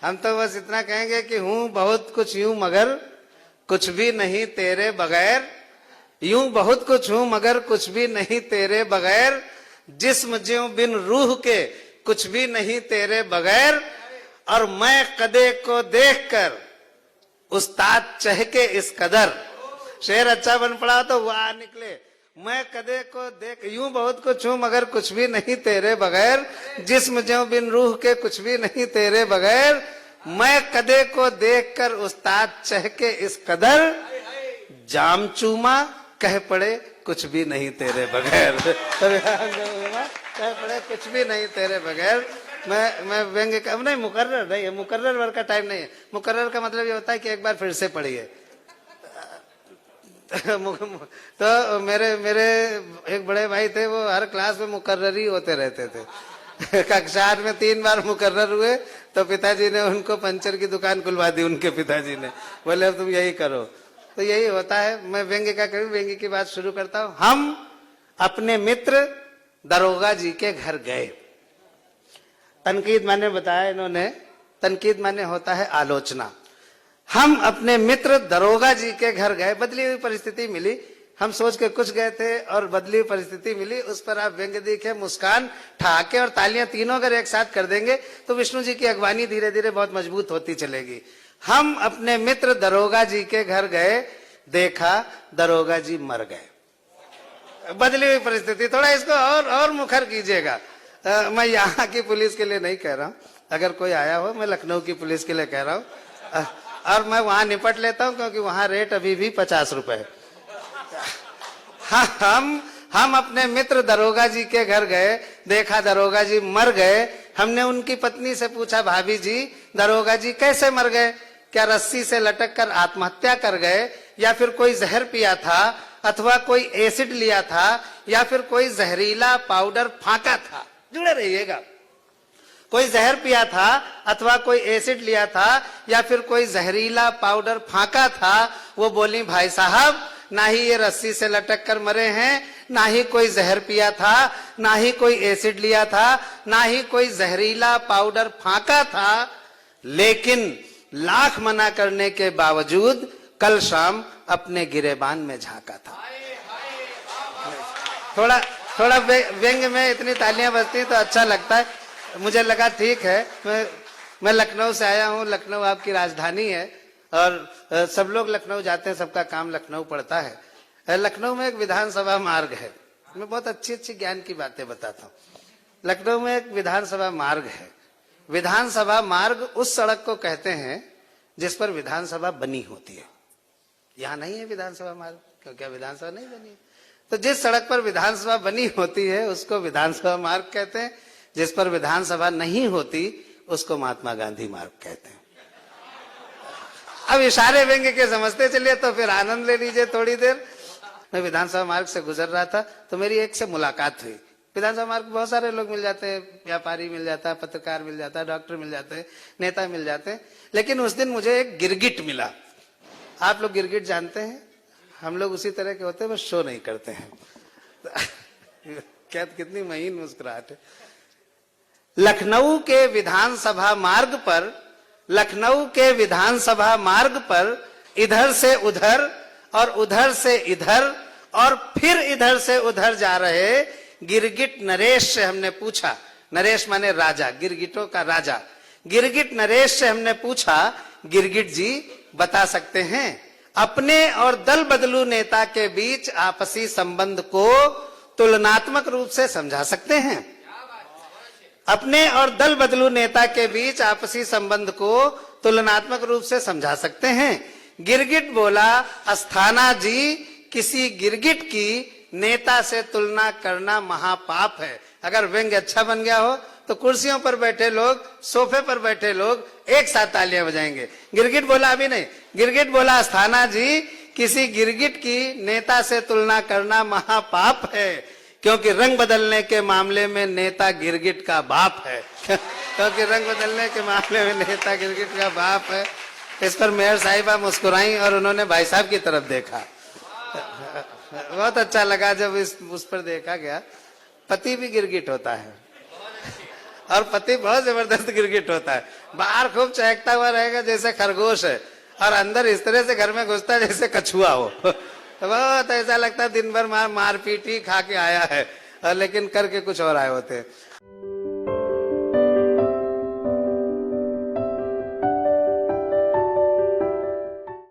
हम तो बस इतना कहेंगे कि हूं बहुत कुछ यूं मगर कुछ भी नहीं तेरे बगैर, यूं बहुत कुछ हूं मगर कुछ भी नहीं तेरे बगैर, जिस्म ज्यों बिन रूह के कुछ भी नहीं तेरे बगैर, और मैं कदे को देखकर उस्ताद चहके इस कदर। शेर अच्छा बन पड़ा तो वाह निकले। मैं कदे को देख, यूं बहुत कुछ हूं मगर कुछ भी नहीं तेरे बगैर, जिस्म ज्यों बिन रूह के कुछ भी नहीं तेरे बगैर, मैं कदे को देखकर उस्ताद चहके इस कदर, जाम चूमा कह पड़े कुछ भी नहीं तेरे बगैर। कह पड़े कुछ भी नहीं तेरे बगैर। मैं व्यंग्य का नहीं, मुकर्रर नहीं है, मुकर्रर वर्ग का टाइम नहीं है। मुकर्रर का मतलब ये होता है कि एक बार फिर से पढ़िए। तो मेरे एक बड़े भाई थे, वो हर क्लास में मुकर्रर ही होते रहते थे। कक्षा 8 में 3 बार मुकर्रर हुए तो पिताजी ने उनको पंचर की दुकान खुलवा दी। उनके पिताजी ने बोले अब तुम यही करो। तो यही होता है। मैं व्यंग्य का करूं, व्यंग्य की बात शुरू करता हूं। हम अपने मित्र दरोगा जी के घर गए। तनकीद माने बताया इन्होंने, तनकीद माने होता है आलोचना। हम अपने मित्र दरोगा जी के घर गए, बदली हुई परिस्थिति मिली, हम सोच के कुछ गए थे और बदली हुई परिस्थिति मिली, उस पर आप व्यंग्य दिखे, मुस्कान, ठहाके और तालियां तीनों अगर एक साथ कर देंगे तो विष्णु जी की अगवानी धीरे धीरे बहुत मजबूत होती चलेगी। हम अपने मित्र दरोगा जी के घर गए, देखा दरोगा जी मर गए। बदली हुई परिस्थिति, थोड़ा इसको और मुखर कीजिएगा। मैं यहाँ की पुलिस के लिए नहीं कह रहा हूँ, अगर कोई आया हो, मैं लखनऊ की पुलिस के लिए कह रहा हूँ, और मैं वहां निपट लेता हूं क्योंकि वहां रेट अभी भी 50 रुपए। हम अपने मित्र दरोगा जी के घर गए, देखा दरोगा जी मर गए। हमने उनकी पत्नी से पूछा, भाभी जी दरोगा जी कैसे मर गए? क्या रस्सी से लटक कर आत्महत्या कर गए, या फिर कोई जहर पिया था, अथवा कोई एसिड लिया था, या फिर कोई जहरीला पाउडर फांका था? जुड़े रहिएगा। कोई जहर पिया था, अथवा कोई एसिड लिया था, या फिर कोई जहरीला पाउडर फांका था? वो बोली, भाई साहब ना ही ये रस्सी से लटक कर मरे हैं, ना ही कोई जहर पिया था, ना ही कोई एसिड लिया था, ना ही कोई जहरीला पाउडर फांका था, लेकिन लाख मना करने के बावजूद कल शाम अपने गिरेबान में झांका था। थोड़ा व्यंग्य में इतनी तालियां बजती तो अच्छा लगता है। मुझे लगा ठीक है, मैं लखनऊ से आया हूँ, लखनऊ आपकी राजधानी है और सब लोग लखनऊ जाते हैं, सबका काम लखनऊ पड़ता है। लखनऊ में एक विधानसभा मार्ग है। मैं बहुत अच्छी ज्ञान की बातें बताता हूँ। लखनऊ में एक विधानसभा मार्ग है। विधानसभा मार्ग उस सड़क को कहते हैं जिस पर विधानसभा बनी होती है। यहाँ नहीं है विधानसभा मार्ग, क्योंकि विधानसभा नहीं बनी है। तो जिस सड़क पर विधानसभा बनी होती है उसको विधानसभा मार्ग कहते हैं, जिस पर विधानसभा नहीं होती उसको महात्मा गांधी मार्ग कहते हैं। अब इशारे व्यंग्य के समझते चलिए तो फिर आनंद ले लीजिए थोड़ी देर। मैं विधानसभा मार्ग से गुजर रहा था तो मेरी एक से मुलाकात हुई। विधानसभा मार्ग बहुत सारे लोग मिल जाते हैं, व्यापारी मिल जाता है, पत्रकार मिल जाता है, डॉक्टर मिल जाते हैं, नेता मिल जाते हैं, लेकिन उस दिन मुझे एक गिरगिट मिला। आप लोग गिरगिट जानते हैं? हम लोग उसी तरह के होते हैं, बस शो नहीं करते हैं। क्या कितनी महीन मुस्कुराहट है। लखनऊ के विधानसभा मार्ग पर, लखनऊ के विधानसभा मार्ग पर इधर से उधर और उधर से इधर और फिर इधर से उधर जा रहे गिरगिट नरेश से हमने पूछा, नरेश माने राजा, गिरगिटों का राजा, गिरगिट नरेश से हमने पूछा, गिरगिट जी बता सकते हैं अपने और दल बदलू नेता के बीच आपसी संबंध को तुलनात्मक रूप से समझा सकते हैं? अपने और दल बदलू नेता के बीच आपसी संबंध को तुलनात्मक रूप से समझा सकते हैं? गिरगिट बोला, अस्थाना जी किसी गिरगिट की नेता से तुलना करना महापाप है। अगर व्यंग्य अच्छा बन गया हो तो कुर्सियों पर बैठे लोग, सोफे पर बैठे लोग एक साथ तालियां बजाएंगे। गिरगिट बोला, अभी नहीं, गिरगिट बोला, अस्थाना जी किसी गिरगिट की नेता से तुलना करना महापाप है, क्योंकि रंग बदलने के मामले में नेता गिरगिट का बाप है। क्योंकि रंग बदलने के मामले में नेता गिरगिट का बाप है। इस पर मेयर साहिबा मुस्कुराई और उन्होंने भाई साहब की तरफ देखा। बहुत अच्छा लगा जब उस पर देखा गया। पति भी गिरगिट होता है और पति बहुत जबरदस्त गिरगिट होता है, बाहर खूब चहकता हुआ रहेगा जैसे खरगोश है, और अंदर इस तरह से घर में घुसता है जैसे कछुआ हो। तो बहुत ऐसा लगता है दिन भर मार पीट ही खा के आया है, लेकिन करके कुछ और आए होते हैं।